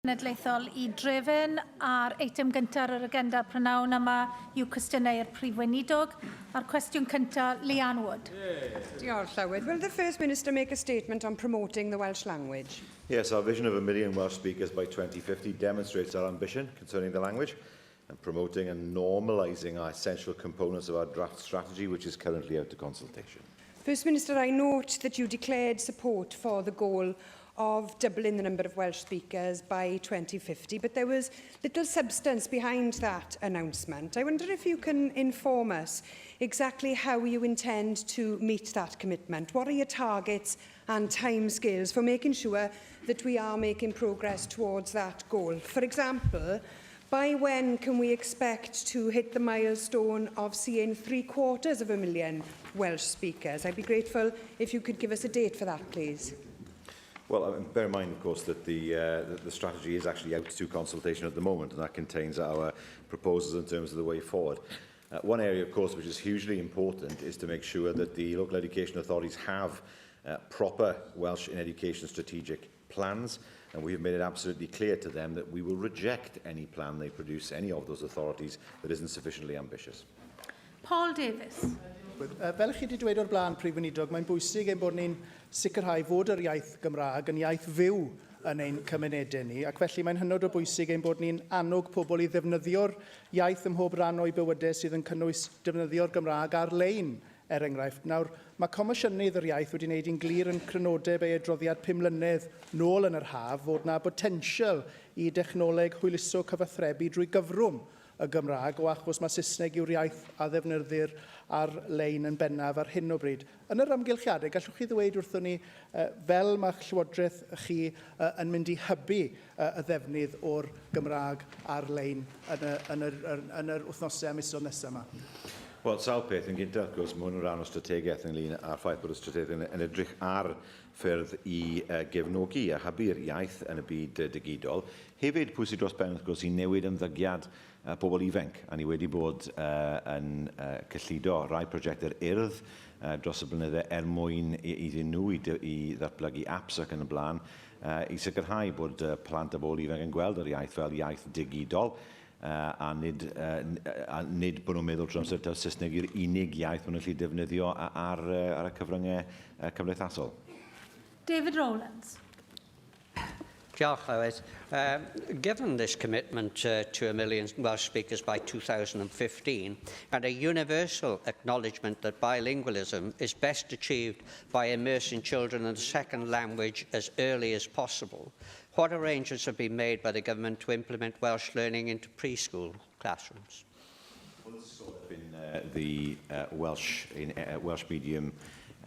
Genedlaethol I drefn a'r eitem gyntaf ar yr agenda prynawn yma yw cwestiynau Prif Weinidog. A'r cwestiwn cyntaf, Leanne Wood. Diolch, Llywyd. Will the First Minister make a statement on promoting the Welsh language? Yes, our vision of 1 million Welsh speakers by 2050 demonstrates our ambition concerning the language and promoting and normalising our essential components of our draft strategy, which is currently out to consultation. First Minister, I note that you declared support for the goal of doubling the number of Welsh speakers by 2050, but there was little substance behind that announcement. I wonder if you can inform us exactly how you intend to meet that commitment. What are your targets and timescales for making sure that we are making progress towards that goal? For example, by when can we expect to hit the milestone of seeing 750,000 Welsh speakers? I'd be grateful if you could give us a date for that, please. Well, bear in mind, of course, that the strategy is actually out to consultation at the moment, and that contains our proposals in terms of the way forward. One area, of course, which is hugely important is to make sure that the local education authorities have proper Welsh in education strategic plans, and we have made it absolutely clear to them that we will reject any plan they produce, any of those authorities, that isn't sufficiently ambitious. Paul Davies. Fel chi wedi dweud o'r blaen, Prif Weinidog, mae'n bwysig ein bod ni'n sicrhau fod yr iaith Gymraeg yn iaith fyw yn ein cymunedau ni, ac felly mae'n hynod o bwysig ein bod ni'n annog pobl I ddefnyddio'r iaith ym mhob rhan o'i bywydau sydd yn cynnwys defnyddio'r Gymraeg ar-lein, enghraifft. Nawr, mae Comisiynydd yr Iaith wedi gwneud yn glir yn crynodeb ei adroddiad 5 mlynedd nôl yn yr haf fod yna botensial I dechnoleg hwyluso cyfathrebu drwy gyfrwng y Gymraeg o achos mae Saesneg yw'r iaith a ddefnyddir ar-lein yn bennaf ar hyn o bryd. Yn yr amgylchiadau, gallwch chi ddweud wrthon ni fel mae'ch llywodraeth chi yn mynd I hybu y ddefnydd o'r Gymraeg ar-lein yn yr wythnosau a misoedd nesaf yma? Wel, sawl peth yn gyntaf, wrth gwrs, mae hwn yn rhan o strategaeth ynglyn â'r ffaith bod y strategaeth yn edrych ar ffyrdd I gefnogi a hybu'r iaith yn y byd digidol. Hefyd, pwysig dros ben, wrth gwrs, I newid ymddygiad pobl ifanc, a ni wedi bod yn cyllido rai prosiectau'r urdd dros y blynydde mwyn iddyn nhw I ddatblygu apps ac yn y blaen, I sicrhau bod plant a bobl ifanc yn gweld yr iaith fel iaith digidol, a nid bod nhw'n meddwl trwy amser taw Saesneg yw'r unig iaith maen nhw'n gallu defnyddio ar y cyfryngau cymdeithasol. David Rowlands. Diolch, Llywyd. Given this commitment to 1 million Welsh speakers by 2015 and a universal acknowledgement that bilingualism is best achieved by immersing children in the second language as early as possible, what arrangements have been made by the government to implement Welsh learning into preschool classrooms? Well, this has been the Welsh medium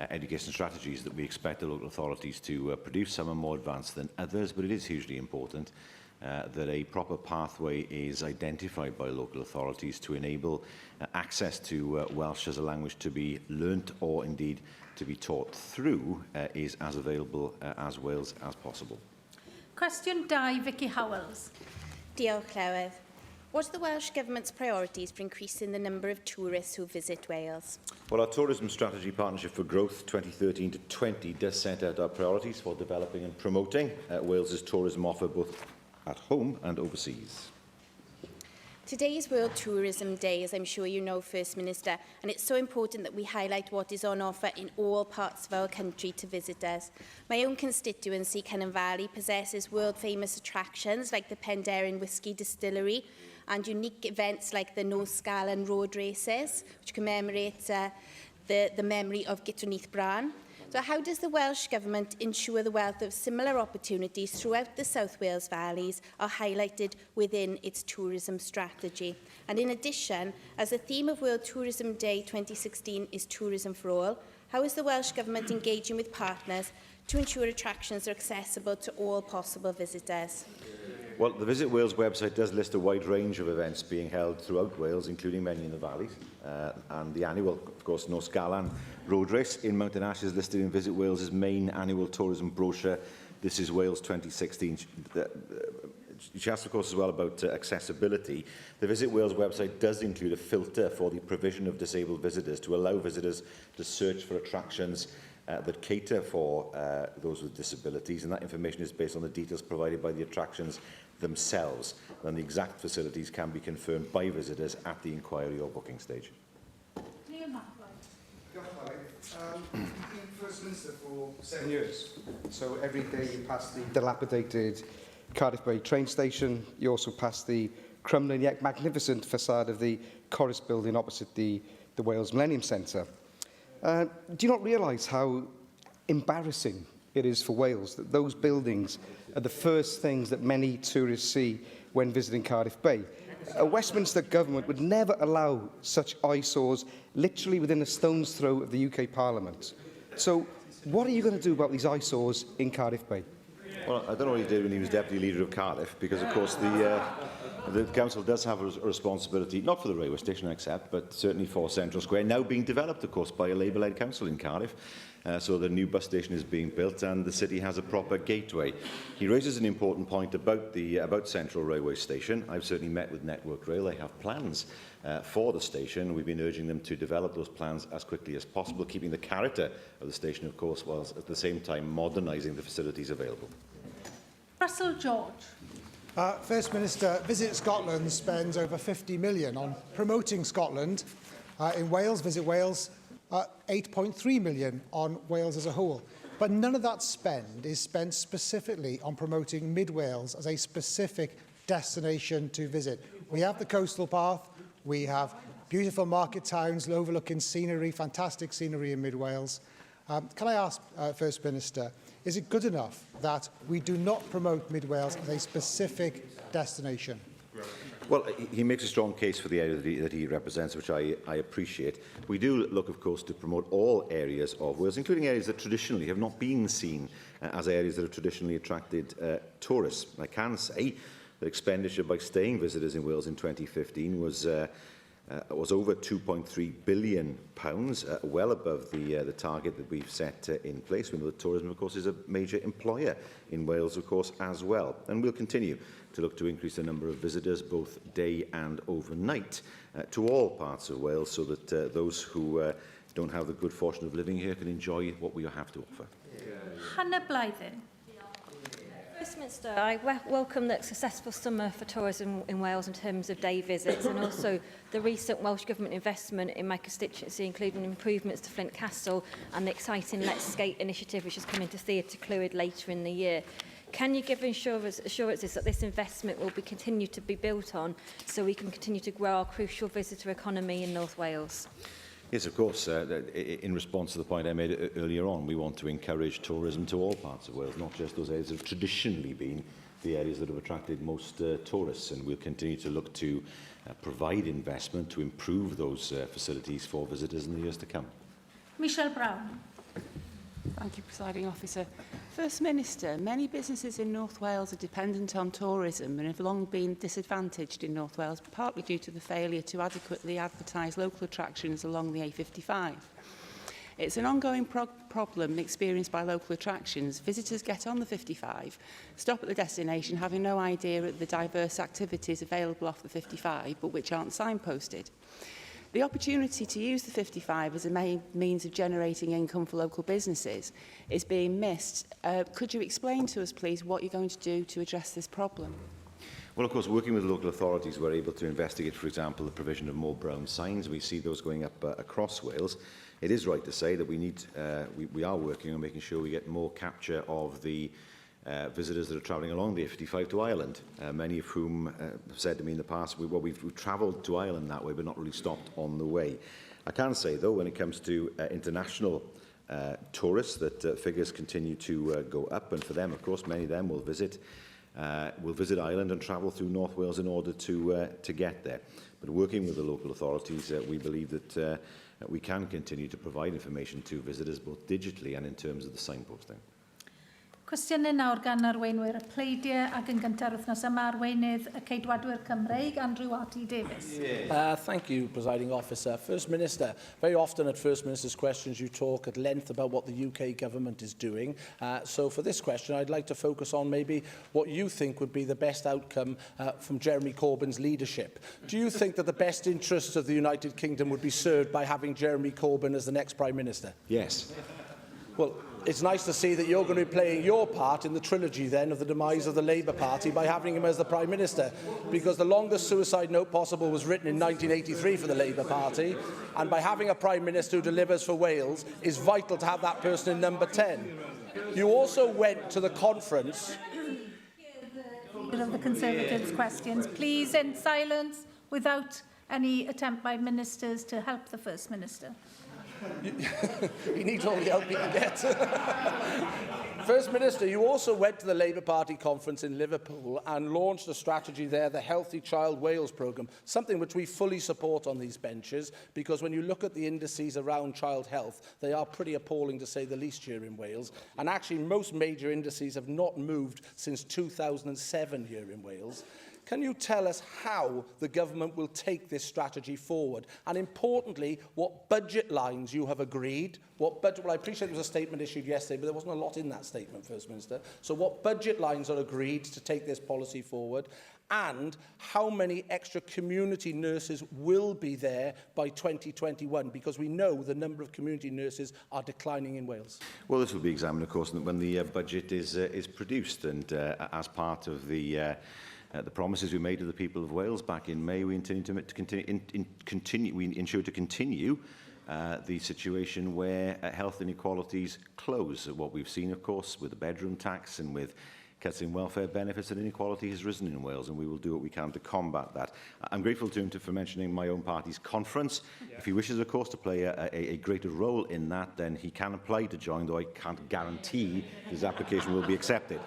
education strategies that we expect the local authorities to produce. Some are more advanced than others, but it is hugely important that a proper pathway is identified by local authorities to enable access to Welsh as a language to be learnt or indeed to be taught through is as available as Wales as possible. Cwestiwn 2, Vicky Howells. Diolch, Llywyd. What are the Welsh Government's priorities for increasing the number of tourists who visit Wales? Well, our Tourism Strategy Partnership for Growth 2013 to 20 does set out our priorities for developing and promoting Wales's tourism offer both at home and overseas. Today is World Tourism Day, as I'm sure you know, First Minister, and it's so important that we highlight what is on offer in all parts of our country to visitors. My own constituency, Cynon Valley, possesses world-famous attractions like the Pedair Whisky Distillery and unique events like the Nos Galan road races, which commemorate the memory of Gytronith Bran. So how does the Welsh Government ensure the wealth of similar opportunities throughout the South Wales valleys are highlighted within its tourism strategy? And in addition, as the theme of World Tourism Day 2016 is Tourism for All, how is the Welsh Government engaging with partners to ensure attractions are accessible to all possible visitors? Well, the Visit Wales website does list a wide range of events being held throughout Wales, including many in the valleys. And the annual, of course, Nos Galan road race in Mountain Ash is listed in Visit Wales' main annual tourism brochure. This is Wales 2016. She asked, of course, as well about accessibility. The Visit Wales website does include a filter for the provision of disabled visitors to allow visitors to search for attractions that cater for those with disabilities, and that information is based on the details provided by the attractions themselves. And the exact facilities can be confirmed by visitors at the inquiry or booking stage. First Minister for 7 years. So every day you pass the dilapidated Cardiff Bay train station. You also pass the crumbling yet magnificent facade of the Corus building opposite the Wales Millennium Centre. Do you not realise how embarrassing it is for Wales that those buildings are the first things that many tourists see when visiting Cardiff Bay? A Westminster government would never allow such eyesores literally within a stone's throw of the UK Parliament. So what are you going to do about these eyesores in Cardiff Bay? Well, I don't know what he did when he was Deputy Leader of Cardiff, because, of course, the Council does have a responsibility, not for the railway station, I accept, but certainly for Central Square, now being developed, of course, by a Labour-led council in Cardiff. So the new bus station is being built and the city has a proper gateway. He raises an important point about Central Railway Station. I've certainly met with Network Rail. They have plans for the station. We've been urging them to develop those plans as quickly as possible, keeping the character of the station, of course, whilst at the same time modernising the facilities available. Russell George. First Minister, Visit Scotland spends over 50 million on promoting Scotland. In Wales, Visit Wales, 8.3 million on Wales as a whole. But none of that spend is spent specifically on promoting Mid Wales as a specific destination to visit. We have the coastal path, we have beautiful market towns, overlooking scenery, fantastic scenery in Mid Wales. Can I ask, First Minister, is it good enough that we do not promote Mid Wales as a specific destination? Well, he makes a strong case for the area that he represents, which I appreciate. We do look, of course, to promote all areas of Wales, including areas that traditionally have not been seen as areas that have traditionally attracted tourists. I can say that expenditure by staying visitors in Wales in 2015 was over £2.3 billion, well above the target that we've set in place. We know that tourism, of course, is a major employer in Wales, of course, as well. And we'll continue to look to increase the number of visitors, both day and overnight, to all parts of Wales, so that those who don't have the good fortune of living here can enjoy what we have to offer. Hannah Blythen. First Minister, I welcome the successful summer for tourism in Wales in terms of day visits, and also the recent Welsh Government investment in my constituency, including improvements to Flint Castle and the exciting Let's Skate initiative, which is coming to Theatr Clwyd later in the year. Can you give assurances that this investment will continue to be built on, so we can continue to grow our crucial visitor economy in North Wales? Yes, of course. In response to the point I made earlier on, we want to encourage tourism to all parts of Wales, not just those areas that have traditionally been the areas that have attracted most tourists. And we'll continue to look to provide investment to improve those facilities for visitors in the years to come. Michelle Brown. Thank you, Presiding Officer. First Minister, many businesses in North Wales are dependent on tourism and have long been disadvantaged in North Wales, partly due to the failure to adequately advertise local attractions along the A55. It's an ongoing problem experienced by local attractions. Visitors get on the 55, stop at the destination having no idea of the diverse activities available off the 55, but which aren't signposted. The opportunity to use the 55 as a main means of generating income for local businesses is being missed. Could you explain to us, please, what you're going to do to address this problem? Well, of course, working with local authorities, we're able to investigate, for example, the provision of more brown signs. We see those going up across Wales. It is right to say that we are working on making sure we get more capture of the visitors that are travelling along the A55 to Ireland, many of whom have said to me in the past, we've travelled to Ireland that way but not really stopped on the way. I can say, though, when it comes to international tourists, that figures continue to go up, and for them, of course, many of them will visit Ireland and travel through North Wales in order to get there. But working with the local authorities, we believe that we can continue to provide information to visitors, both digitally and in terms of the signposting. Cwestiynau nawr gan arweinwyr y pleidiau ac yn gyntaf wythnos yma arweinydd y Ceidwadwyr Cymreig, Andrew Arty Davies. Thank you, Presiding Officer. First Minister, very often at First Minister's questions you talk at length about what the UK government is doing. So for this question, I'd like to focus on maybe what you think would be the best outcome from Jeremy Corbyn's leadership. Do you think that the best interests of the United Kingdom would be served by having Jeremy Corbyn as the next Prime Minister? Yes. Well, it's nice to see that you're going to be playing your part in the trilogy then of the demise of the Labour Party by having him as the Prime Minister, because the longest suicide note possible was written in 1983 for the Labour Party, and by having a Prime Minister who delivers for Wales is vital to have that person in number 10. You also went to the conference... of the Conservatives' questions. Please, in silence, without any attempt by ministers to help the First Minister. He needs all the help he can get. First Minister, you also went to the Labour Party conference in Liverpool and launched a strategy there, the Healthy Child Wales programme, something which we fully support on these benches, because when you look at the indices around child health, they are pretty appalling to say the least here in Wales. And actually, most major indices have not moved since 2007 here in Wales. Can you tell us how the government will take this strategy forward? And importantly, what budget lines you have agreed? Well, I appreciate there was a statement issued yesterday, but there wasn't a lot in that statement, First Minister. So what budget lines are agreed to take this policy forward? And how many extra community nurses will be there by 2021? Because we know the number of community nurses are declining in Wales. Well, this will be examined, of course, when the budget is produced, and as part of the promises we made to the people of Wales back in May, we intend to we ensure to continue the situation where health inequalities close. What we've seen, of course, with the bedroom tax and with cuts in welfare benefits, and inequality has risen in Wales, and we will do what we can to combat that. I'm grateful to him for mentioning my own party's conference. Yeah. If he wishes, of course, to play a greater role in that, then he can apply to join, though I can't guarantee his application will be accepted.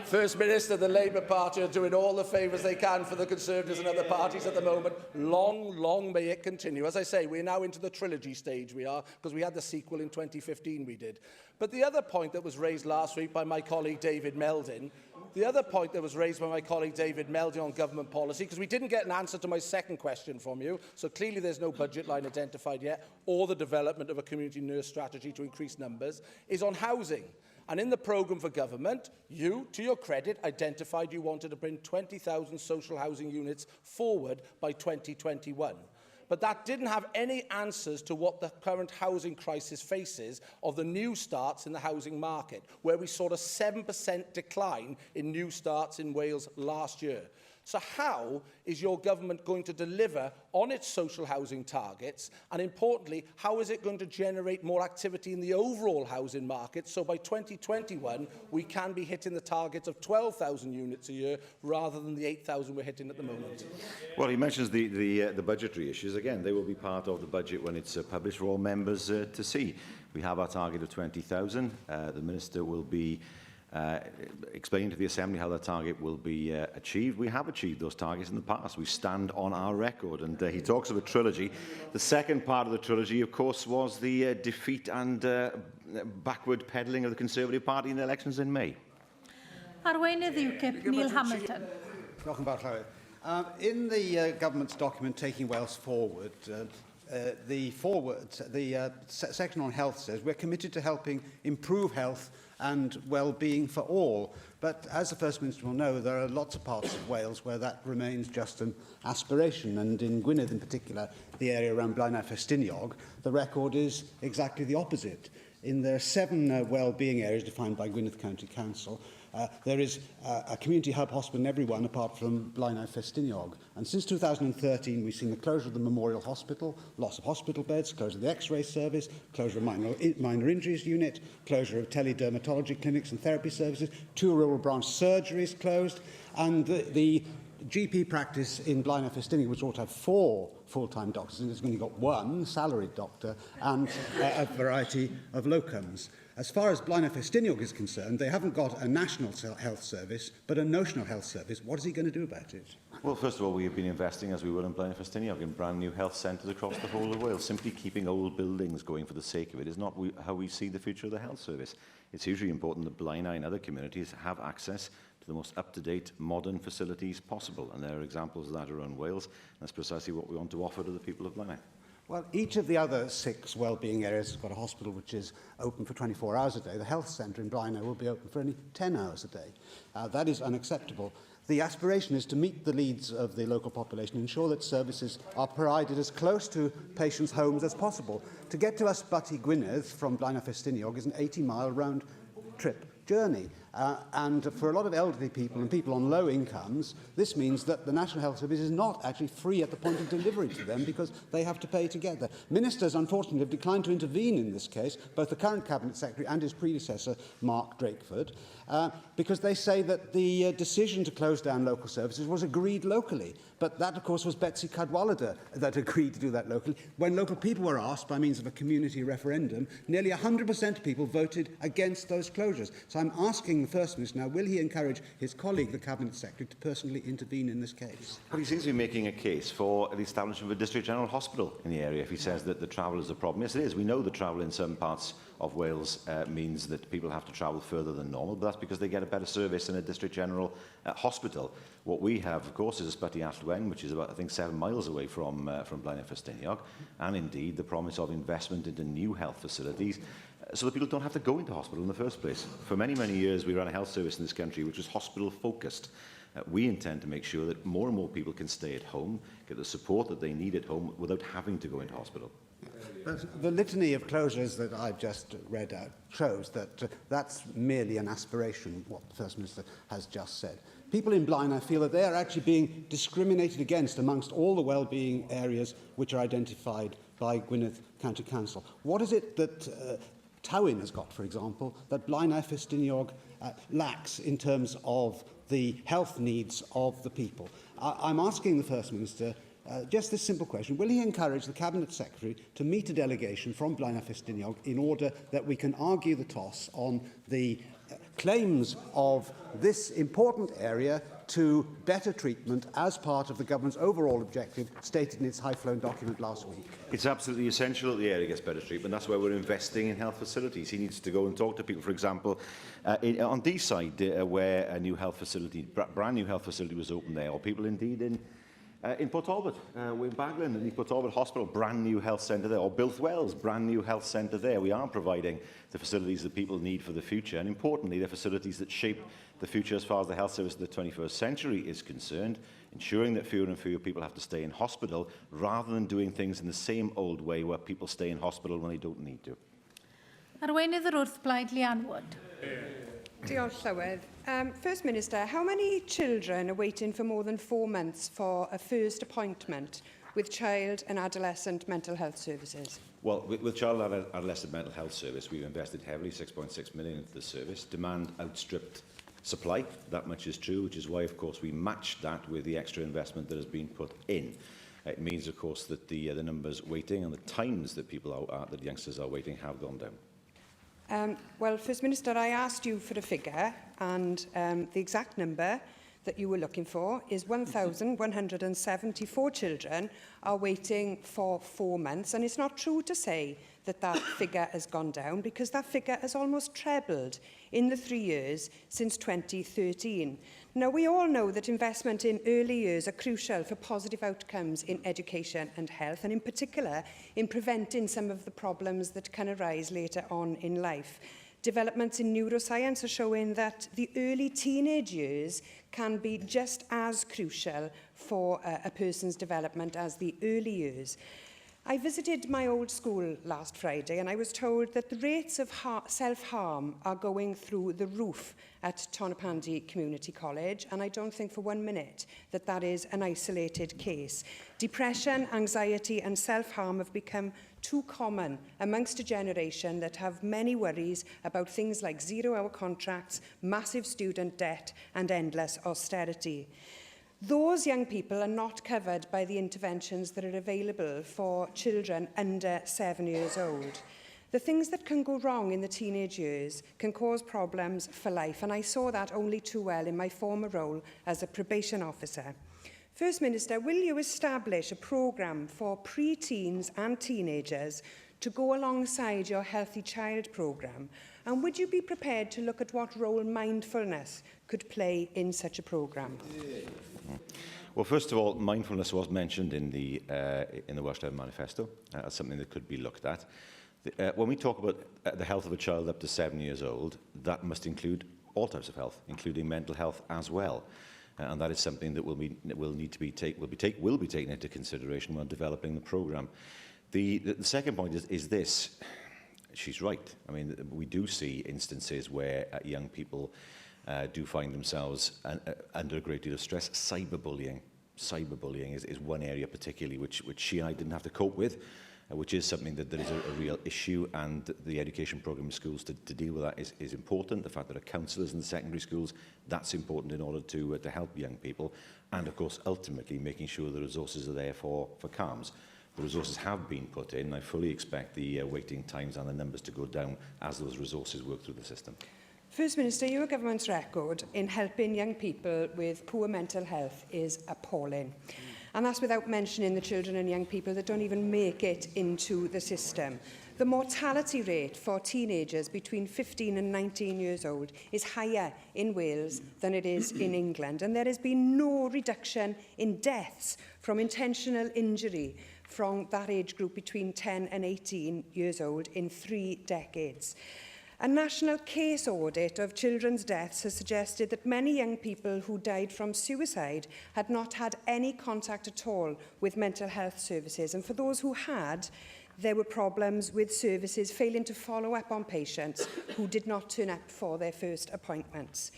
First Minister, the Labour Party are doing all the favours they can for the Conservatives and other parties at the moment. Long, long may it continue. As I say, we're now into the trilogy stage, we are, because we had the sequel in 2015, we did. But the other point that was raised last week by my colleague David Meldon, on government policy, because we didn't get an answer to my second question from you, so clearly there's no budget line identified yet, or the development of a community nurse strategy to increase numbers, is on housing. And in the programme for government, you, to your credit, identified you wanted to bring 20,000 social housing units forward by 2021. But that didn't have any answers to what the current housing crisis faces of the new starts in the housing market, where we saw a 7% decline in new starts in Wales last year. So how is your government going to deliver on its social housing targets? And importantly, how is it going to generate more activity in the overall housing market so by 2021 we can be hitting the targets of 12,000 units a year rather than the 8,000 we're hitting at the moment? Well, he mentions the budgetary issues. Again, they will be part of the budget when it's published for all members to see. We have our target of 20,000. The Minister will be explaining to the Assembly how that target will be achieved. We have achieved those targets in the past. We stand on our record. And he talks of a trilogy. The second part of the trilogy, of course, was the defeat and backward pedalling of the Conservative Party in the elections in May. Arweinydd UKIP, Neil Hamilton. In the government's document Taking Wales Forward, the section on health says we're committed to helping improve health and well-being for all. But as the First Minister will know, there are lots of parts of Wales where that remains just an aspiration. And in Gwynedd in particular, the area around Blaenau Ffestiniog, the record is exactly the opposite. In the 7 well-being areas defined by Gwynedd County Council, there is a community hub hospital in every one apart from Blaenau Ffestiniog. And since 2013, we've seen the closure of the Memorial Hospital, loss of hospital beds, closure of the X-ray service, closure of minor injuries unit, closure of teledermatology clinics and therapy services, 2 rural branch surgeries closed, and the GP practice in Blaenau Ffestiniog, which ought to have 4 full-time doctors, and it's only got 1 salaried doctor and a variety of locums. As far as Blaenau Ffestiniog is concerned, they haven't got a national health service, but a notional health service. What is he going to do about it? Well, first of all, we have been investing, as we will in Blaenau Ffestiniog, in brand new health centres across the whole of Wales. Simply keeping old buildings going for the sake of it is not how we see the future of the health service. It's hugely important that Blaenau and other communities have access to the most up-to-date, modern facilities possible. And there are examples of that around Wales. And that's precisely what we want to offer to the people of Blaenau. Well, each of the other 6 wellbeing areas has got a hospital which is open for 24 hours a day. The health centre in Blaenau will be open for only 10 hours a day. That is unacceptable. The aspiration is to meet the needs of the local population, ensure that services are provided as close to patients' homes as possible. To get to Ysbyty Gwynedd from Blaenau Ffestiniog is an 80-mile round-trip journey. And for a lot of elderly people and people on low incomes, this means that the National Health Service is not actually free at the point of delivery to them because they have to pay to get there. Ministers, unfortunately, have declined to intervene in this case, both the current Cabinet Secretary and his predecessor, Mark Drakeford, because they say that the decision to close down local services was agreed locally. But that, of course, was Betsy Cadwallader that agreed to do that locally. When local people were asked by means of a community referendum, nearly 100% of people voted against those closures. So I'm asking the First Minister now, will he encourage his colleague, the Cabinet Secretary, to personally intervene in this case? Well, he seems to be making a case for the establishment of a District General Hospital in the area if he says that the travel is a problem. Yes, it is. We know that travel in some parts of Wales means that people have to travel further than normal, but that's because they get a better service in a District General hospital. What we have, of course, is Ysbyty Llawn, which is about, I think, 7 miles away from Blaenau Ffestiniog, and indeed the promise of investment into new health facilities so that people don't have to go into hospital in the first place. For many, many years, we ran a health service in this country which was hospital-focused. We intend to make sure that more and more people can stay at home, get the support that they need at home without having to go into hospital. But the litany of closures that I've just read out shows that that's merely an aspiration, what the First Minister has just said. People in Blaenau feel that they are actually being discriminated against amongst all the wellbeing areas which are identified by Gwynedd County Council. What is it that Tywyn has got, for example, that Blaenau Ffestiniog lacks in terms of the health needs of the people? I'm asking the First Minister just this simple question. Will he encourage the Cabinet Secretary to meet a delegation from Blaenau Ffestiniog in order that we can argue the toss on the claims of this important area to better treatment as part of the government's overall objective stated in its high-flown document last week? It's absolutely essential that the area gets better treatment. That's why we're investing in health facilities. He needs to go and talk to people. For example, on Deeside, where a new health facility, brand new health facility was opened there, or people indeed in Port Talbot, in Baglan, in the Port Talbot Hospital, brand new health centre there, or Builth Wells, brand new health centre there. We are providing the facilities that people need for the future, and importantly, the facilities that shape the future as far as the health service of the 21st century is concerned, ensuring that fewer and fewer people have to stay in hospital, rather than doing things in the same old way where people stay in hospital when they don't need to. Arweinydd yr wrthblaid Lian Wood. Diolch Llywedd. First Minister, how many children are waiting for more than 4 months for a first appointment with child and adolescent mental health services? Well, with Child and Adolescent Mental Health Service, we've invested heavily, 6.6 million into the service. Demand outstripped supply, that much is true, which is why, of course, we matched that with the extra investment that has been put in. It means, of course, that the numbers waiting and the times that that youngsters are waiting have gone down. Well, First Minister, I asked you for a figure, and the exact number that you were looking for is 1,174 children are waiting for 4 months, and it's not true to say that that figure has gone down, because that figure has almost trebled in the 3 years since 2013. Now, we all know that investment in early years are crucial for positive outcomes in education and health, and in particular in preventing some of the problems that can arise later on in life. Developments in neuroscience are showing that the early teenage years can be just as crucial for a person's development as the early years. I visited my old school last Friday, and I was told that the rates of self-harm are going through the roof at Tonopandi Community College, and I don't think for 1 minute that that is an isolated case. Depression, anxiety and self-harm have become too common amongst a generation that have many worries about things like zero-hour contracts, massive student debt and endless austerity. Those young people are not covered by the interventions that are available for children under 7 years old. The things that can go wrong in the teenage years can cause problems for life, and I saw that only too well in my former role as a probation officer. First Minister, will you establish a programme for pre-teens and teenagers to go alongside your Healthy Child programme? And would you be prepared to look at what role mindfulness could play in such a programme? Well, first of all, mindfulness was mentioned in the Welsh Level Manifesto as something that could be looked at. When we talk about the health of a child up to 7 years old, that must include all types of health, including mental health as well. And that is something that will be taken into consideration when developing the programme. The second point is this. She's right. I mean, we do see instances where young people do find themselves under a great deal of stress. Cyberbullying is one area particularly which she and I didn't have to cope with, which is something that is a real issue, and the education programme in schools to deal with that is important. The fact that there are counsellors in the secondary schools, that's important in order to help young people, and of course ultimately making sure the resources are there for CAMS. The resources have been put in, and I fully expect the waiting times and the numbers to go down as those resources work through the system. First Minister, your government's record in helping young people with poor mental health is appalling. And that's without mentioning the children and young people that don't even make it into the system. The mortality rate for teenagers between 15 and 19 years old is higher in Wales than it is in England. And there has been no reduction in deaths from intentional injury from that age group between 10 and 18 years old in 3 decades. A national case audit of children's deaths has suggested that many young people who died from suicide had not had any contact at all with mental health services. And for those who had, there were problems with services failing to follow up on patients who did not turn up for their first appointments.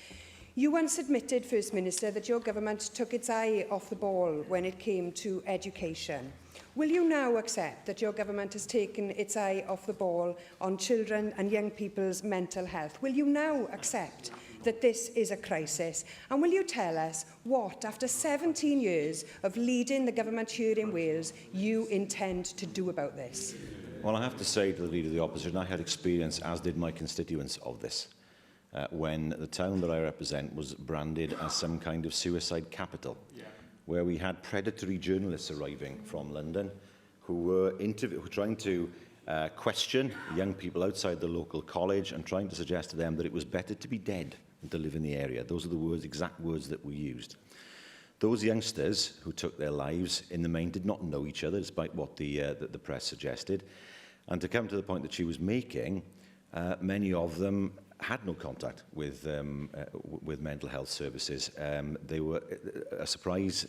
You once admitted, First Minister, that your government took its eye off the ball when it came to education. Will you now accept that your government has taken its eye off the ball on children and young people's mental health? Will you now accept that this is a crisis? And will you tell us what, after 17 years of leading the government here in Wales, you intend to do about this? Well, I have to say to the Leader of the Opposition, I had experience, as did my constituents, of this. When the town that I represent was branded as some kind of suicide capital, where we had predatory journalists arriving from London who were trying to question young people outside the local college and trying to suggest to them that it was better to be dead than to live in the area. Those are the exact words that we used. Those youngsters who took their lives, in the main, did not know each other, despite what the press suggested. And to come to the point that she was making, many of them had no contact with mental health services. They were a surprise.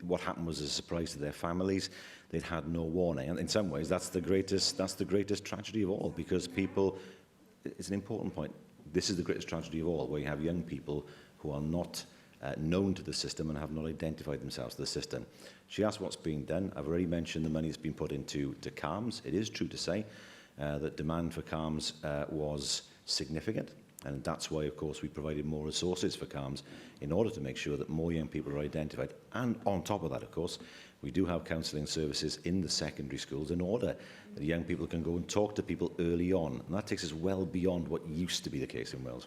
What happened was a surprise to their families. They'd had no warning, and in some ways, that's the greatest tragedy of all. Because people, it's an important point. This is the greatest tragedy of all, where you have young people who are not known to the system and have not identified themselves to the system. She asked what's being done. I've already mentioned the money that's been put into CAMS. It is true to say that demand for CAMS was significant, and that's why, of course, we provided more resources for CAMS in order to make sure that more young people are identified. And on top of that, of course, we do have counselling services in the secondary schools in order that young people can go and talk to people early on. And that takes us well beyond what used to be the case in Wales.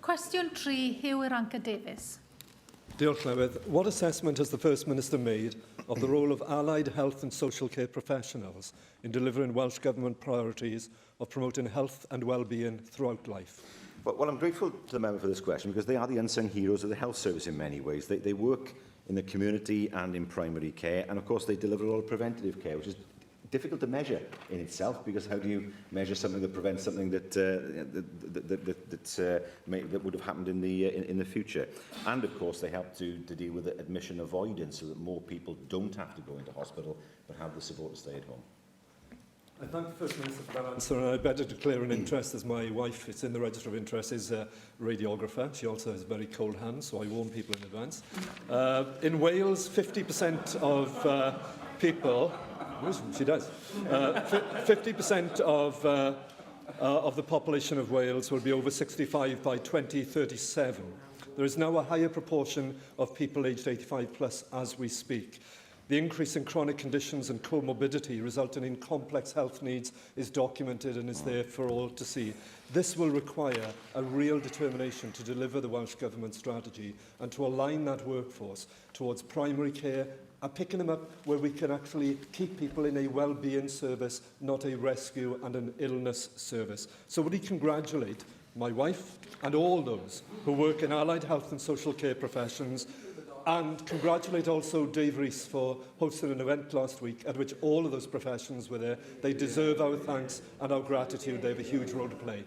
Cwestiwn 3, Hugh Iranca Davies. Diolch, Llywydd. What assessment has the First Minister made of the role of allied health and social care professionals in delivering Welsh Government priorities of promoting health and well-being throughout life? Well, I'm grateful to the member for this question, because they are the unsung heroes of the health service in many ways. They work in the community and in primary care, and of course they deliver a lot of preventative care, which is difficult to measure in itself, because how do you measure something that prevents something that would have happened in the future? And of course they help to deal with admission avoidance, so that more people don't have to go into hospital but have the support to stay at home. I thank the First Minister for that answer, and I better declare an interest, as my wife, it's in the Register of Interest, is a radiographer. She also has very cold hands, so I warn people in advance. In Wales, 50% of people... She does. 50% of the population of Wales will be over 65 by 2037. There is now a higher proportion of people aged 85 plus as we speak. The increase in chronic conditions and comorbidity resulting in complex health needs is documented and is there for all to see. This will require a real determination to deliver the Welsh Government strategy and to align that workforce towards primary care and picking them up where we can actually keep people in a well-being service, not a rescue and an illness service. So would he congratulate my wife and all those who work in allied health and social care professions and congratulate also Dave Rees for hosting an event last week at which all of those professions were there. They deserve our thanks and our gratitude. They have a huge role to play.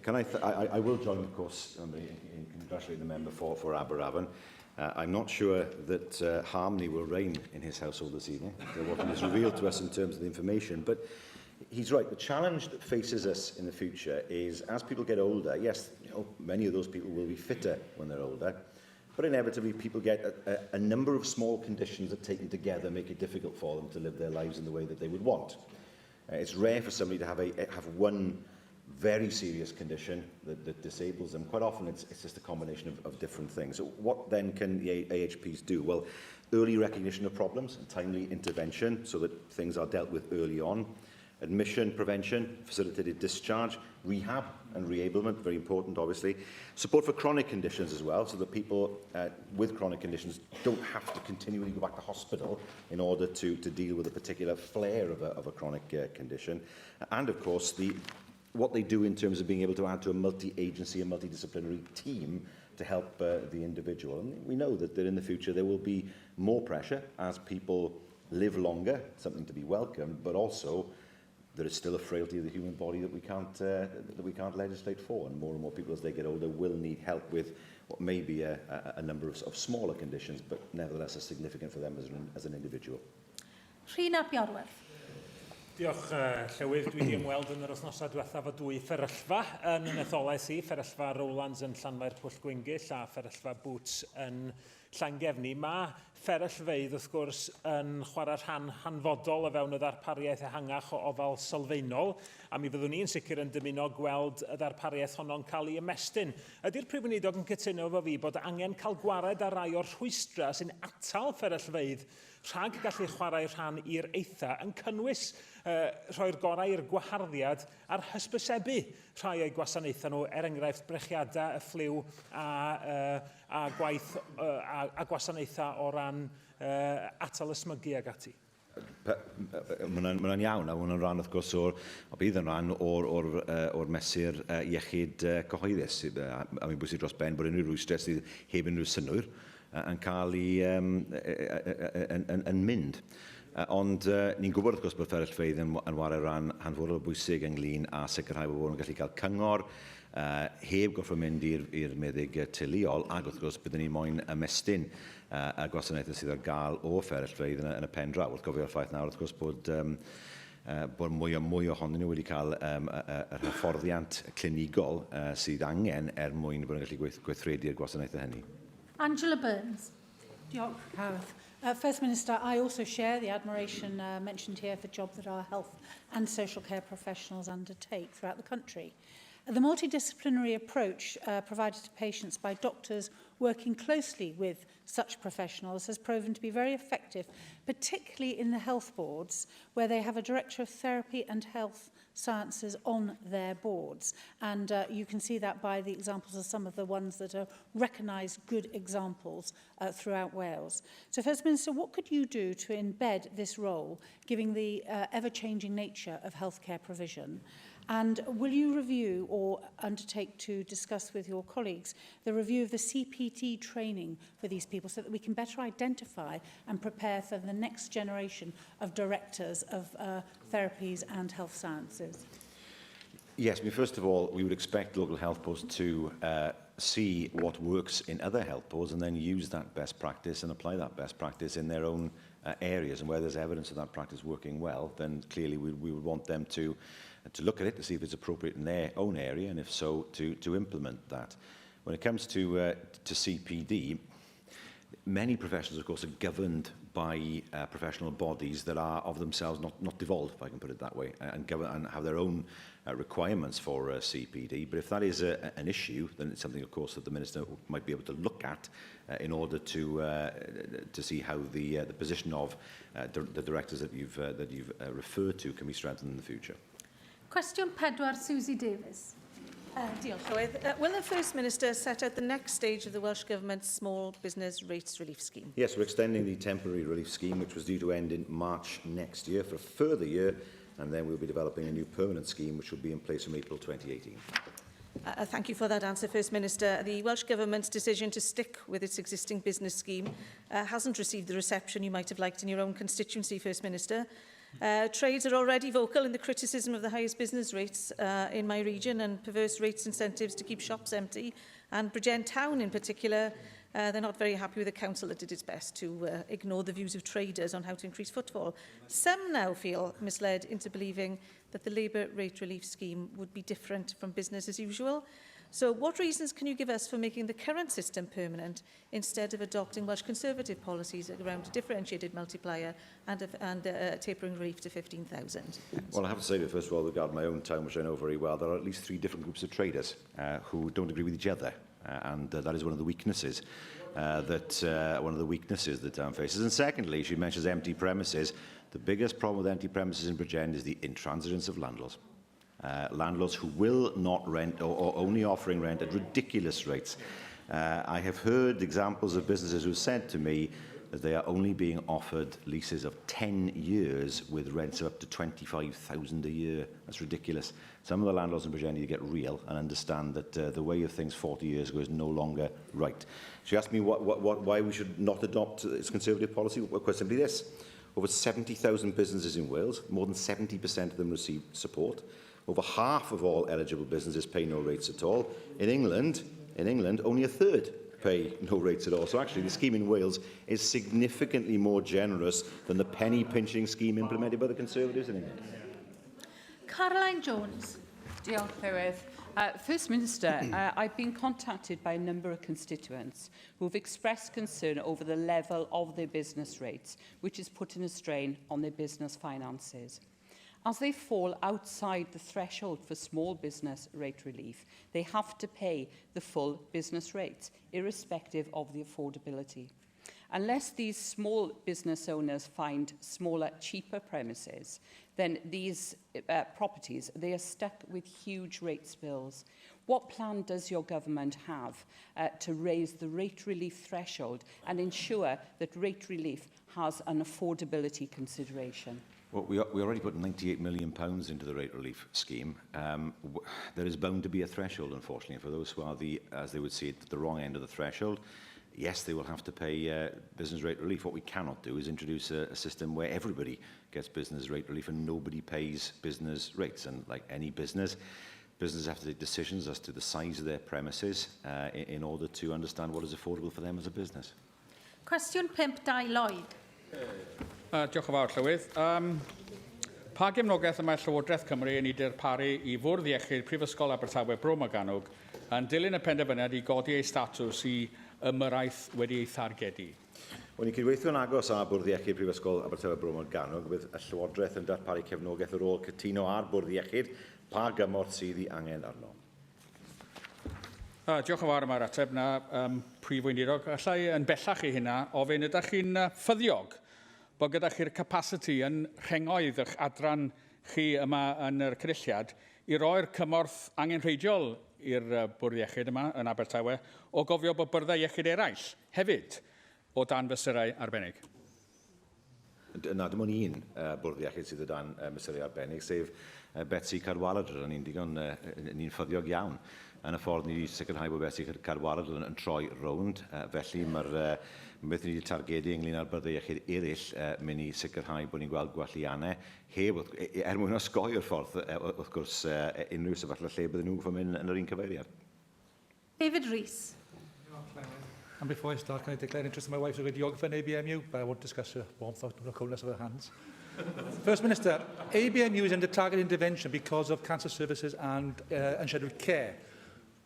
Can I will join, of course, in congratulating the member for Aberavon. I'm not sure that harmony will reign in his household this evening, what is revealed to us in terms of the information. But he's right. The challenge that faces us in the future is, as people get older, yes, many of those people will be fitter when they're older, but inevitably people get a number of small conditions that taken together make it difficult for them to live their lives in the way that they would want. It's rare for somebody to have one very serious condition that disables them. Quite often it's just a combination of different things. So what then can the AHPs do? Well, early recognition of problems and timely intervention so that things are dealt with early on. Admission, prevention, facilitated discharge, rehab and reablement, very important obviously. Support for chronic conditions as well, so that people with chronic conditions don't have to continually go back to hospital in order to deal with a particular flare of a chronic condition. And of course, what they do in terms of being able to add to a multi-agency and multidisciplinary team to help the individual. And we know that in the future there will be more pressure as people live longer, something to be welcomed, but also there is still a frailty of the human body that we can't legislate for, and more people as they get older will need help with what may be a number of smaller conditions, but nevertheless are significant for them as an individual. Rhina Biorwerth. Diolch, Llywydd. Dwi wedi ymweld yn yr wythnosau diwethaf o 2 fferyllfa yn y metholais i, fferyllfa Rowlands yn Llanfair Pwll Gwyngyll a fferyllfa Boots yn Llangefni. Mae fferyllfeidd, wrth gwrs, yn chwarae rhan hanfodol o fewn y ddarpariaeth ehangach o ofal sylfaenol, a mi fyddwn ni'n sicr yn dymuno gweld y ddarpariaeth honno'n cael ei ymestyn. Ydy'r Prif Weinidog yn cytuno efo fi bod angen cael gwared ar rai o'r rhwystra sy'n atal fferyllfeidd rhag gallu chwarae rhan i'r eitha yn cynnwys rhoi'r gorau i'r gwaharddiad a'r hysbysebu rhai o'i gwasanaethau nhw, enghraifft brechiadau, y ffliw a gwaith a gwasanaethau o ran atal ysmygu ag ati. Mae'n iawn, a hwnna'n rhan wrth gwrs bydd yn rhan o'r mesur iechyd cyhoeddus. A mi'n bwysig dros ben bod unrhyw rwystres sydd heb unrhyw synnwyr yn cael yn mynd. Ond ni'n gwybod wrth gwrs bod fferyllfeidd yn wario ran hanfodol bwysig ynglyn â sicrhau bod nhw'n gallu cael cyngor, heb gorfod mynd i'r meddyg teuluol, ac wrth gwrs byddwn ni moyn ymestyn y gwasanaethau sydd ar gael o fferyllfeidd yn y pen draw. Wrth gofio'r ffaith nawr wrth gwrs bod mwy ohonyn nhw wedi cael yr hyfforddiant clinigol sydd angen mwyn bod nhw'n gallu gweithredu'r gwasanaethau hynny. Angela Burns. Diolch, Gareth. First Minister, I also share the admiration mentioned here for the job that our health and social care professionals undertake throughout the country. The multidisciplinary approach provided to patients by doctors working closely with such professionals has proven to be very effective, particularly in the health boards, where they have a director of therapy and health sciences on their boards. And you can see that by the examples of some of the ones that are recognised good examples throughout Wales. So, First Minister, what could you do to embed this role, given the ever-changing nature of healthcare provision? And will you review or undertake to discuss with your colleagues the review of the CPT training for these people so that we can better identify and prepare for the next generation of directors of therapies and health sciences? Yes, first of all, we would expect local health boards to see what works in other health boards and then use that best practice and apply that best practice in their own areas. And where there's evidence of that practice working well, then clearly we would want them to look at it to see if it's appropriate in their own area, and if so, to implement that. When it comes to CPD, many professions, of course, are governed by professional bodies that are of themselves not devolved, if I can put it that way, and have their own requirements for CPD. But if that is an issue, then it's something, of course, that the Minister might be able to look at in order to see how the position of the directors that you've referred to can be strengthened in the future. Cwestiwn 4, Susie Davies. Diolch, Llywydd. Will the First Minister set out the next stage of the Welsh Government's Small Business Rates Relief Scheme? Yes, we're extending the temporary relief scheme, which was due to end in March next year, for a further year, and then we'll be developing a new permanent scheme, which will be in place from April 2018. Thank you for that answer, First Minister. The Welsh Government's decision to stick with its existing business scheme hasn't received the reception you might have liked in your own constituency, First Minister. Trades are already vocal in the criticism of the highest business rates in my region and perverse rates incentives to keep shops empty. And Bridgend Town in particular, they're not very happy with the council that did its best to ignore the views of traders on how to increase footfall. Some now feel misled into believing that the labour rate relief scheme would be different from business as usual. So what reasons can you give us for making the current system permanent instead of adopting Welsh Conservative policies around a differentiated multiplier and tapering relief to 15,000? Well, I have to say that, first of all, regarding my own town, which I know very well, there are at least 3 different groups of traders who don't agree with each other. And that is one of the weaknesses the town faces. And secondly, she mentions empty premises. The biggest problem with empty premises in Bridgend is the intransigence of landlords. Landlords who will not rent or only offering rent at ridiculous rates. I have heard examples of businesses who said to me that they are only being offered leases of 10 years with rents of up to 25,000 a year. That's ridiculous. Some of the landlords in Bridgend need to get real and understand that the way of things 40 years ago is no longer right. She asked me why we should not adopt its Conservative policy. Well, quite simply this. Over 70,000 businesses in Wales, more than 70% of them receive support. Over half of all eligible businesses pay no rates at all. In England, only a third pay no rates at all. So actually, the scheme in Wales is significantly more generous than the penny-pinching scheme implemented by the Conservatives in England. Caroline Jones. Diolch, Llywydd. First Minister, I've been contacted by a number of constituents who have expressed concern over the level of their business rates, which is putting a strain on their business finances. As they fall outside the threshold for small business rate relief, they have to pay the full business rates, irrespective of the affordability. Unless these small business owners find smaller, cheaper premises, then these properties, they are stuck with huge rates bills. What plan does your government have to raise the rate relief threshold and ensure that rate relief has an affordability consideration? Well, we already put £98 million into the rate relief scheme. There is bound to be a threshold, unfortunately, for those who are as they would see it, at the wrong end of the threshold. Yes, they will have to pay business rate relief. What we cannot do is introduce a system where everybody gets business rate relief and nobody pays business rates. And like any businesses have to take decisions as to the size of their premises in order to understand what is affordable for them as a business. Cwestiwn 5, Lloyd. Diolch yn fawr, Llywydd. Pa gefnogaeth y mae Llywodraeth Cymru yn ei dirparu I Fwrdd Iechyd Prifysgol Abertawe Bro Morgannwg yn dilyn y penderfyniad I godi ei statws I ymyraeth wedi ei thargedu? Wel, ni'n cydweithio'n agos â Bwrdd Iechyd Prifysgol Abertawe Bro Morgannwg, bydd y Llywodraeth yn darparu cefnogaeth ar ôl cytuno ar Bwrdd Iechyd pa gymorth sydd I angen arno. Diolch yn fawr am yr ateb na, Prif Weinidog. Allai yn bellach I hynna ofyn ydych chi'n ffyddiog bod gyda chi'r capacity yn rhengoedd eich adran chi yma yn yr cynulliad I roi'r cymorth angenrheidiol i'r Bwrdd Iechyd yma yn Abertawe o gofio bod byrdau iechyd eraill hefyd o dan fesurau arbennig. Na, dim ond un Bwrdd Iechyd sydd o dan mesurau arbennig, sef Betsy Cadwaladr. Ni'n ffyddiog iawn yn y ffordd ni wedi sicrhau bod Betsy Cadwaladr yn troi rownd. Felly mae'r beth ni wedi targedu ynglyn â'r byrdau iechyd eraill mynd I sicrhau bod ni'n gweld gwelliannau heb, mwyn osgoi o'r ffordd, wrth gwrs, unrhyw sefyllfa lle bydden nhw'n gwybod mynd yn yr un cyfeiriad. David Rees. And before I start, can I declare interest in my wife's radiographer in ABMU? But I won't discuss the warmth or coldness of her hands. First Minister, ABMU is under targeted intervention because of cancer services and unscheduled care.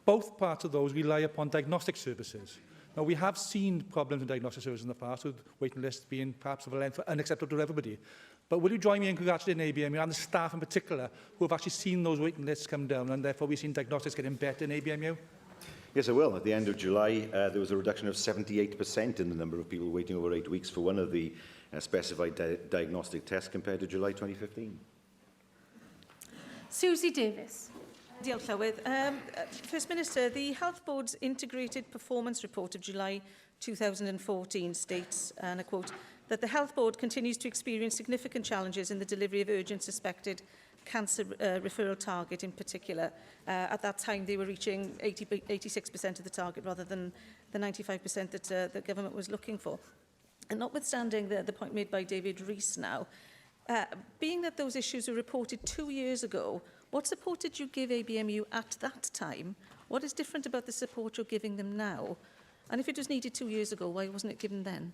Both parts of those rely upon diagnostic services. Now, we have seen problems in diagnostic services in the past, with waiting lists being perhaps of a length unacceptable to everybody. But will you join me in congratulating ABMU and the staff in particular who have actually seen those waiting lists come down and therefore we've seen diagnostics getting better in ABMU? Yes, I will. At the end of July, there was a reduction of 78% in the number of people waiting over 8 weeks for one of the specified diagnostic tests compared to July 2015. Susie Davis. Diolch, Llywydd. First Minister, the Health Board's Integrated Performance Report of July 2014 states, and I quote, that the Health Board continues to experience significant challenges in the delivery of urgent suspected cancer referral target in particular. At that time, they were reaching 86% of the target rather than the 95% that the government was looking for. And notwithstanding the point made by David Rees now, being that those issues were reported 2 years ago, what support did you give ABMU at that time? What is different about the support you're giving them now? And if it was needed 2 years ago, why wasn't it given then?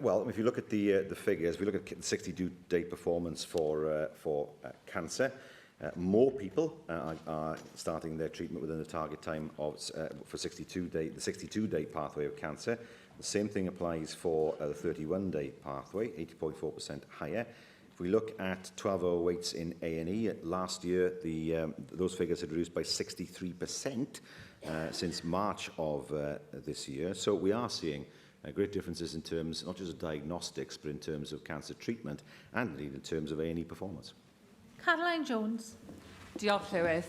Well, if you look at the figures, if we look at the 62-day performance for cancer, more people are starting their treatment within the target time of for the 62-day pathway of cancer. The same thing applies for the 31-day pathway, 80.4% higher. If we look at 12-hour waits in A&E, last year those figures had reduced by 63% since March of this year. So we are seeing great differences in terms not just of diagnostics, but in terms of cancer treatment and indeed in terms of A&E performance. Caroline Jones. Diolch, Llywydd.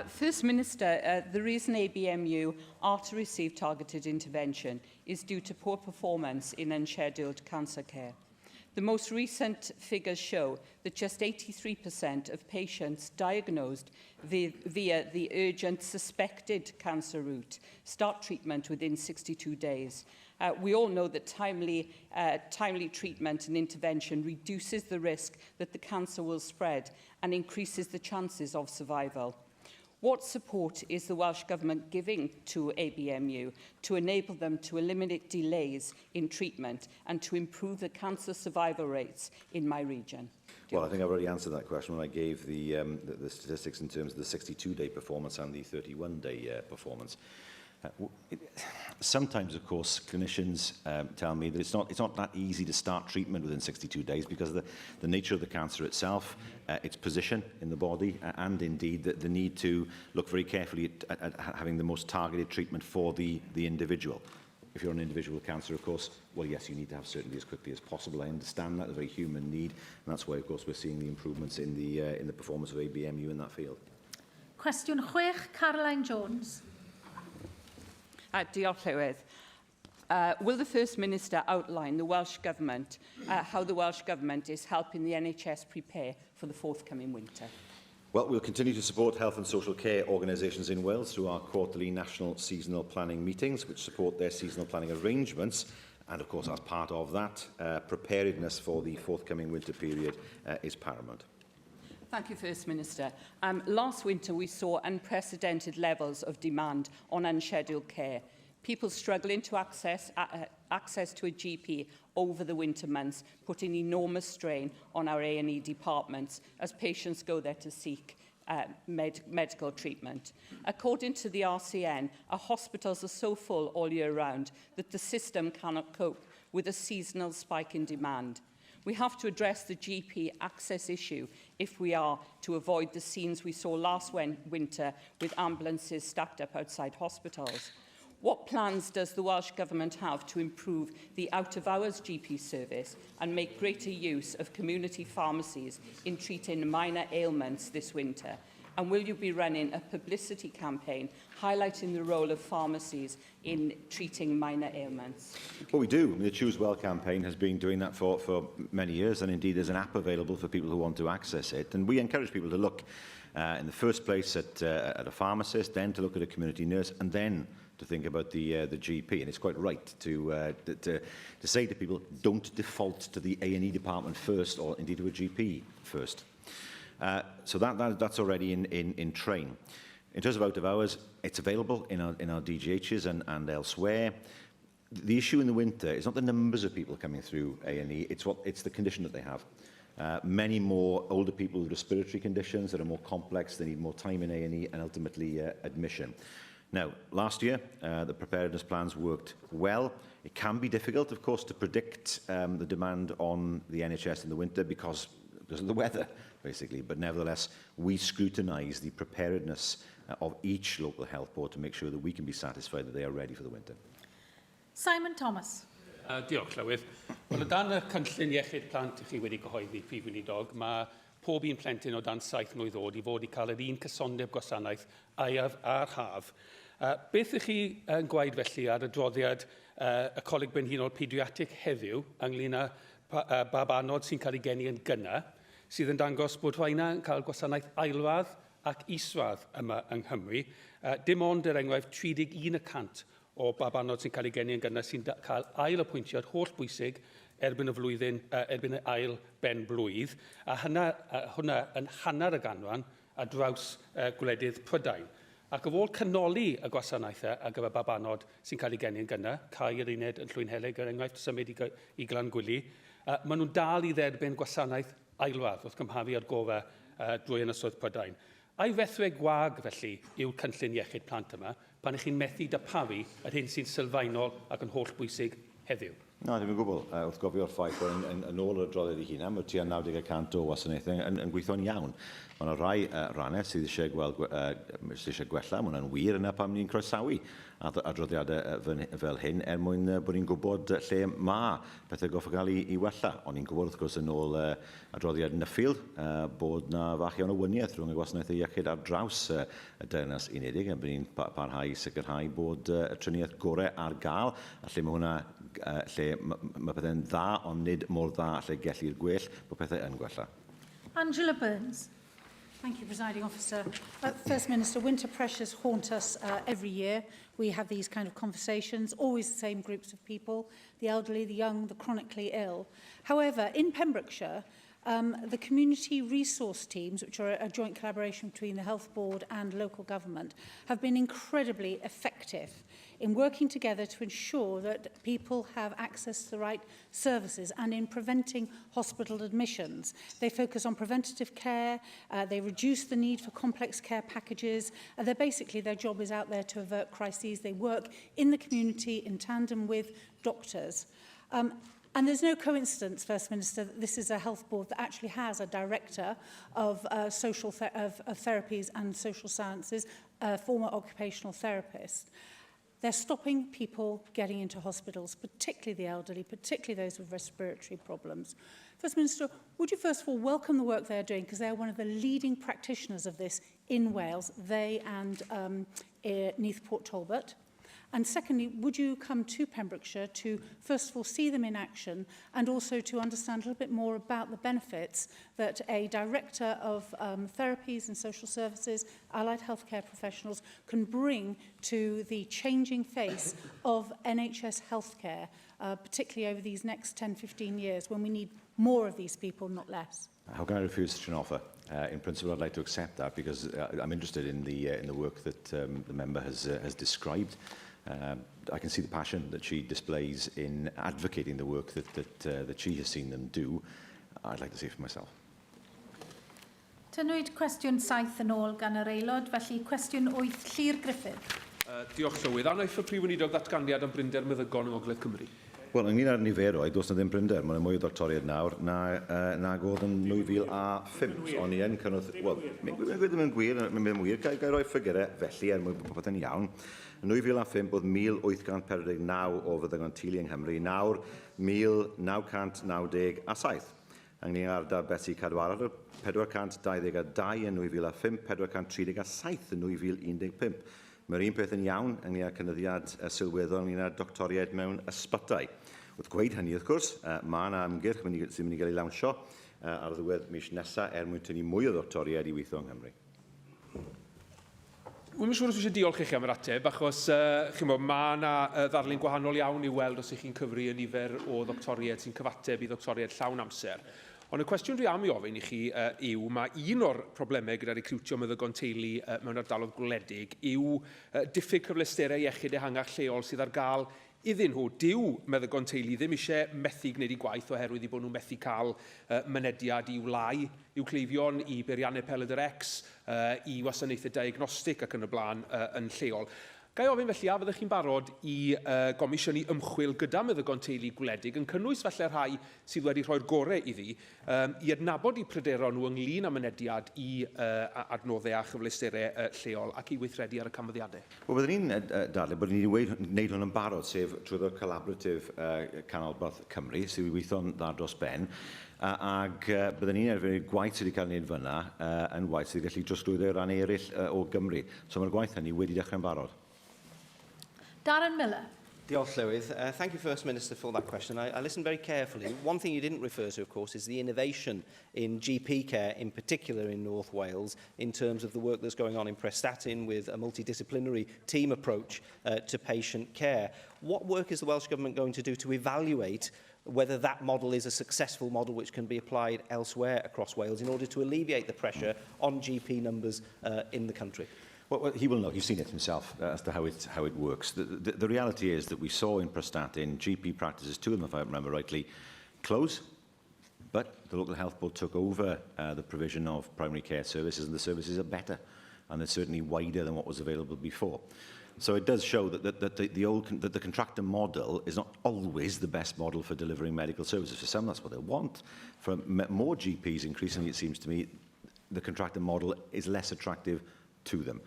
First Minister, the reason ABMU are to receive targeted intervention is due to poor performance in unscheduled cancer care. The most recent figures show that just 83% of patients diagnosed via the urgent suspected cancer route start treatment within 62 days. We all know that timely treatment and intervention reduces the risk that the cancer will spread and increases the chances of survival. What support is the Welsh Government giving to ABMU to enable them to eliminate delays in treatment and to improve the cancer survival rates in my region? Well, I think I've already answered that question when I gave the statistics in terms of the 62-day performance and the 31-day performance. Sometimes, of course, clinicians tell me that it's not that easy to start treatment within 62 days because of the nature of the cancer itself, its position in the body, and indeed the need to look very carefully at having the most targeted treatment for the individual. If you're an individual with cancer, of course, well, yes, you need to have certainty as quickly as possible. I understand that, a very human need, and that's why, of course, we're seeing the improvements in the performance of ABMU in that field. Cwestiwn 6, Caroline Jones. Diolch, Llywydd. Will the First Minister outline the Welsh Government, how the Welsh Government is helping the NHS prepare for the forthcoming winter? Well, we'll continue to support health and social care organisations in Wales through our quarterly national seasonal planning meetings, which support their seasonal planning arrangements. And, of course, as part of that, preparedness for the forthcoming winter period is paramount. Thank you, First Minister. Last winter, we saw unprecedented levels of demand on unscheduled care. People struggling to access to a GP over the winter months, putting enormous strain on our A&E departments as patients go there to seek medical treatment. According to the RCN, our hospitals are so full all year round that the system cannot cope with a seasonal spike in demand. We have to address the GP access issue if we are to avoid the scenes we saw last winter with ambulances stacked up outside hospitals. What plans does the Welsh Government have to improve the out-of-hours GP service and make greater use of community pharmacies in treating minor ailments this winter? And will you be running a publicity campaign highlighting the role of pharmacies in treating minor ailments? Well, we do. I mean, the Choose Well campaign has been doing that for many years, and indeed there's an app available for people who want to access it. And we encourage people to look in the first place at a pharmacist, then to look at a community nurse, and then to think about the GP. And it's quite right to say to people, don't default to the A&E department first, or indeed to a GP first. So that's already in train. In terms of out of hours, it's available in our DGHs and elsewhere. The issue in the winter is not the numbers of people coming through A&E, it's the condition that they have. Many more older people with respiratory conditions that are more complex, they need more time in A&E and ultimately admission. Now, last year, the preparedness plans worked well. It can be difficult, of course, to predict the demand on the NHS in the winter because of the weather, basically. But nevertheless, we scrutinise the preparedness of each local health board to make sure that we can be satisfied that they are ready for the winter. Simon Thomas. Diolch, Llywydd. Wel, o dan y cynllun iechyd plant chi wedi gyhoeddi Prif Weinidog, mae pob un plentyn o dan 7 mlwydd oed i fod i cael yr un cysondeb gwasanaeth a'r haf. Beth ych chi yn gwaed felly ar adroddiad y Coleg Brenhinol Pediatric heddiw ynglyn â bab anod sy'n cael ei geni yn gynnar, sydd yn dangos bod rhaina yn cael gwasanaeth ailwadd ac iswadd yma yng Nghymru. Dim ond enghraifft 31% o babanod sy'n cael ei geni yn gynnar sy'n cael ail apwyntiad holl bwysig erbyn y flwyddyn, erbyn y ail ben blwydd, a hwnna yn hanner y ganran a draws gwledydd Prydain. Ac o fod cynoli y gwasanaethau ar gyfer babanod sy'n cael ei geni yn gynnar, cael yr uned yn Llwynhelig, enghraifft symud i Glangwili, maen nhw'n dal i dderbyn gwasanaeth ailwadd wrth gymharu ar gofau drwy ynysoedd Prydain. A'i fethweg gwag felly yw'r cynllun iechyd plant yma pan ych chi'n methu darparu yr hyn sy'n sylfaenol ac yn holl bwysig heddiw? Na, ddim yn gwbl. Wrth gofio'r ffaith bod yn ôl y droddiad ei hunan, mae tua 90% o wasanaethau yn gweithio'n iawn. Mae yna rai rannau sydd eisiau gwella, mae hwnna'n wir yna pan ni'n croesawu adroddiadau fel hyn mwyn bod ni'n gwybod lle mae pethau goffa gael ei wella. Ond ni'n gwybod wrth gwrs yn ôl adroddiad Nyffil bod yna fach iawn o wyniaeth rhwng y gwasanaethau iechyd ar draws y Deyrnas Unedig, a bod ni'n parhau sicrhau bod y triniaeth gorau ar gael, a lle mae hwnna lle mae pethau'n dda, ond nid mor dda lle gellir gwell, bod pethau yn gwella. Angela Burns. Thank you, Presiding Officer. First Minister, winter pressures haunt us every year. We have these kind of conversations, always the same groups of people, the elderly, the young, the chronically ill. However, in Pembrokeshire, the community resource teams, which are a joint collaboration between the Health Board and local government, have been incredibly effective in working together to ensure that people have access to the right services and in preventing hospital admissions. They focus on preventative care, they reduce the need for complex care packages, their job is out there to avert crises. They work in the community in tandem with doctors. And there's no coincidence, First Minister, that this is a health board that actually has a director of therapies and social sciences, a former occupational therapist. They're stopping people getting into hospitals, particularly the elderly, particularly those with respiratory problems. First Minister, would you first of all welcome the work they're doing, because they're one of the leading practitioners of this in Wales, they and Neath Port Talbot. And secondly, would you come to Pembrokeshire to, first of all, see them in action and also to understand a little bit more about the benefits that a director of therapies and social services, allied healthcare professionals, can bring to the changing face of NHS healthcare, particularly over these next 10-15 years, when we need more of these people, not less? How can I refuse such an offer? In principle, I'd like to accept that because I'm interested in the work that the member has described. I can see the passion that she displays in advocating the work that she has seen them do. I'd like to see it for myself. Tynwyd cwestiwn 7 yn ôl gan yr aelod, felly cwestiwn 8, Llyr Griffith. Diolch Llywydd. Anaeth y Prif Weinidog ddatganiad am brynder meddygon yng Ngogledd Cymru? Wel, ynglyn â'r niferoedd, does na ddim brynder. Mae'n mwy o doctoriaid nawr nag oedd yn 2005. Ond i yn cynnwys... Wel, mae'n ddim yn gwir, mae'n wir. Gael roi ffigurau felly mwyn bod pethau'n iawn. Yn 2005 oedd 1,849 o feddygon teulu yng Nghymru. Nawr, 1,997. Ynglyn â'r Betsy Cadwaradr, 422 yn 2005, 437 yn 2015. Mae'r un peth yn iawn ynglyn â'r cynyddiad sylweddol ynglyn â'r doctoriaid mewn ysbytau. Wrth gweud hynny, wrth gwrs, mae yna ymgyrch sy'n mynd i gael ei lawnsio ar ddiwedd mis nesaf mwyn tynnu mwy o doctoriaid i weithio yng Nghymru. Wy'n siŵr os eisiau diolch i chi am yr ateb, achos mae yna ddarlun gwahanol iawn i weld os ych chi'n cyfri y nifer o ddoctoriaid sy'n cyfateb i ddoctoriaid llawn amser. Ond y cwestiwn dwi am i ofyn i chi yw, mae un o'r problemau gyda recriwtio meddygon teulu mewn ardaloedd gwledig yw diffyg cyfleusterau iechyd ehangach lleol sydd ar gael iddyn nhw. Dyw meddygon teulu ddim eisiau methu gwneud eu gwaith oherwydd i bod nhw'n methu cael mynediad i wlau i'w cleifion, i beiriannau Pedair, i wasanaethau diagnostig ac yn y blaen yn lleol. Gai ofyn felly, a fyddwch chi'n barod i gomisiynu ymchwil gyda meddygon teulu gwledig yn cynnwys felly rhai sydd wedi rhoi'r gorau iddi i adnabod i pryderon nhw ynglyn â mynediad i adnoddau a chyfleusterau lleol ac i weithredu ar y canfyddiadau? Wel, byddwn ni'n dadlau bod ni'n gwneud hwn yn barod, sef trwy'r collaborative Canolbarth Cymru, sydd wedi weithio'n dda dros ben, ac byddwn ni'n erbyn gwaith sydd wedi cael ei wneud fyna yn waith sydd wedi gallu drosglwyddo ran eraill o Gymru. So mae'r gwaith hynny wedi dechrau'n barod. Darren Miller. Diolch, Llywydd. Thank you, First Minister, for that question. I listened very carefully. One thing you didn't refer to, of course, is the innovation in GP care, in particular in North Wales, in terms of the work that's going on in Prestatyn with a multidisciplinary team approach to patient care. What work is the Welsh Government going to do to evaluate whether that model is a successful model which can be applied elsewhere across Wales in order to alleviate the pressure on GP numbers in the country? Well, he will know. He's seen it himself as to how it works. The reality is that we saw in Prestatyn GP practices, 2 of them, if I remember rightly, close, but the local health board took over the provision of primary care services, and the services are better, and they're certainly wider than what was available before. So it does show that the contractor model is not always the best model for delivering medical services. For some, that's what they want. For more GPs, increasingly, it seems to me, the contractor model is less attractive to them.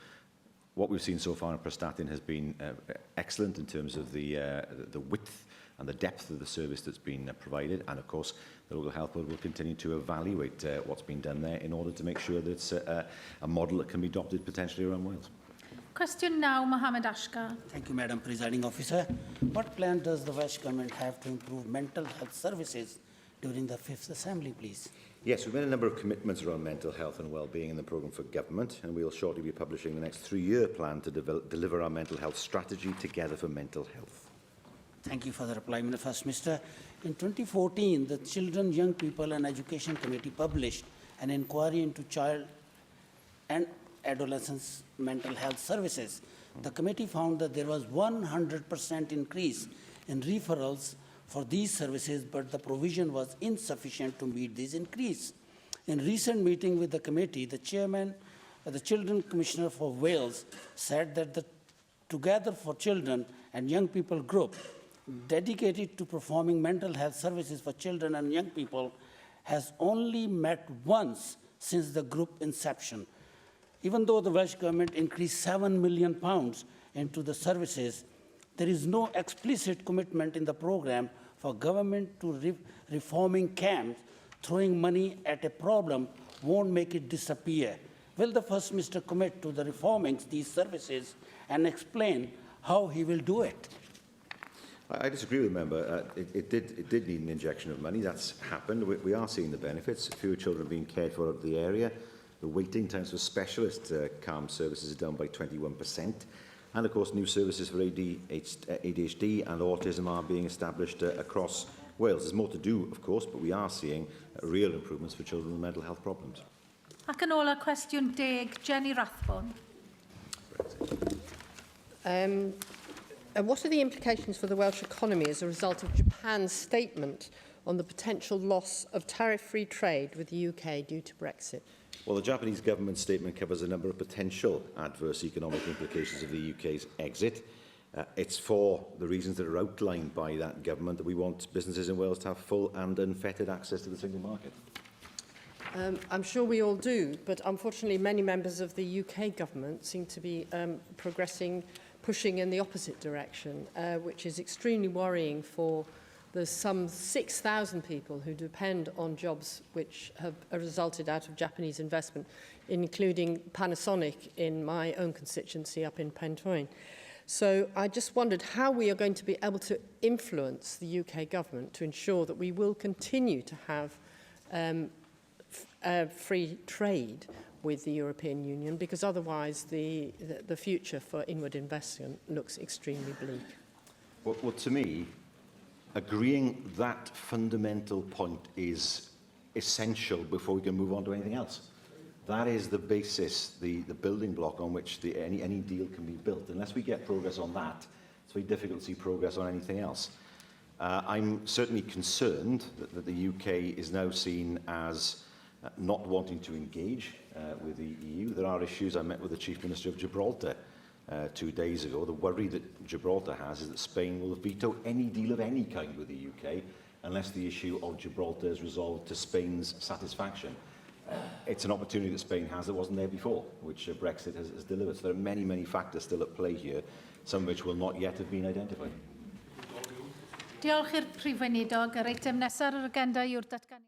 What we've seen so far in Prestatyn has been excellent in terms of the width and the depth of the service that's been provided, and of course the local health board will continue to evaluate what's been done there in order to make sure that it's a model that can be adopted potentially around Wales. Cwestiwn 9, Mohammed Ashgar. Thank you, Madam Presiding Officer. What plan does the Welsh Government have to improve mental health services during the 5th Assembly, please? Yes, we've made a number of commitments around mental health and well-being in the programme for government, and we'll shortly be publishing the next 3-year plan to deliver our mental health strategy, Together for Mental Health. Thank you for the reply, First Minister. In 2014, the Children, Young People and Education Committee published an inquiry into child and adolescents' mental health services. The committee found that there was 100% increase in referrals for these services, but the provision was insufficient to meet this increase. In recent meeting with the committee, the chairman, the Children Commissioner for Wales, said that the Together for Children and Young People group, dedicated to performing mental health services for children and young people, has only met once since the group inception. Even though the Welsh Government increased £7 million into the services, there is no explicit commitment in the programme for government to reforming camps. Throwing money at a problem won't make it disappear. Will the First Minister commit to the reforming these services and explain how he will do it? I disagree with the member. It did need an injection of money. That's happened. We are seeing the benefits. Fewer children being cared for at the area. The waiting times for specialist CAM services are down by 21%. And, of course, new services for ADHD and autism are being established across Wales. There's more to do, of course, but we are seeing real improvements for children with mental health problems. Ac yn ola, cwestiwn 10, Jenny Rathbone. And what are the implications for the Welsh economy as a result of Japan's statement on the potential loss of tariff-free trade with the UK due to Brexit? Well, the Japanese government statement covers a number of potential adverse economic implications of the UK's exit. It's for the reasons that are outlined by that government that we want businesses in Wales to have full and unfettered access to the single market. I'm sure we all do, but unfortunately many members of the UK government seem to be pushing in the opposite direction, which is extremely worrying for the some 6,000 people who depend on jobs which have resulted out of Japanese investment, including Panasonic in my own constituency up in Pentoin. So I just wondered how we are going to be able to influence the UK government to ensure that we will continue to have free trade with the European Union, because otherwise the future for inward investment looks extremely bleak. Well, to me, agreeing that fundamental point is essential before we can move on to anything else. That is the basis, the building block on which any deal can be built. Unless we get progress on that, it's very difficult to see progress on anything else. I'm certainly concerned that the UK is now seen as not wanting to engage with the EU. There are issues. I met with the Chief Minister of Gibraltar 2 days ago. The worry that Gibraltar has is that Spain will veto any deal of any kind with the UK unless the issue of Gibraltar is resolved to Spain's satisfaction. It's an opportunity that Spain has that wasn't there before, which Brexit has delivered. So there are many, many factors still at play here, some of which will not yet have been identified. Diolch i'r Prif Weinidog. Yr eitem nesaf ar yr agenda yw'r datganiad.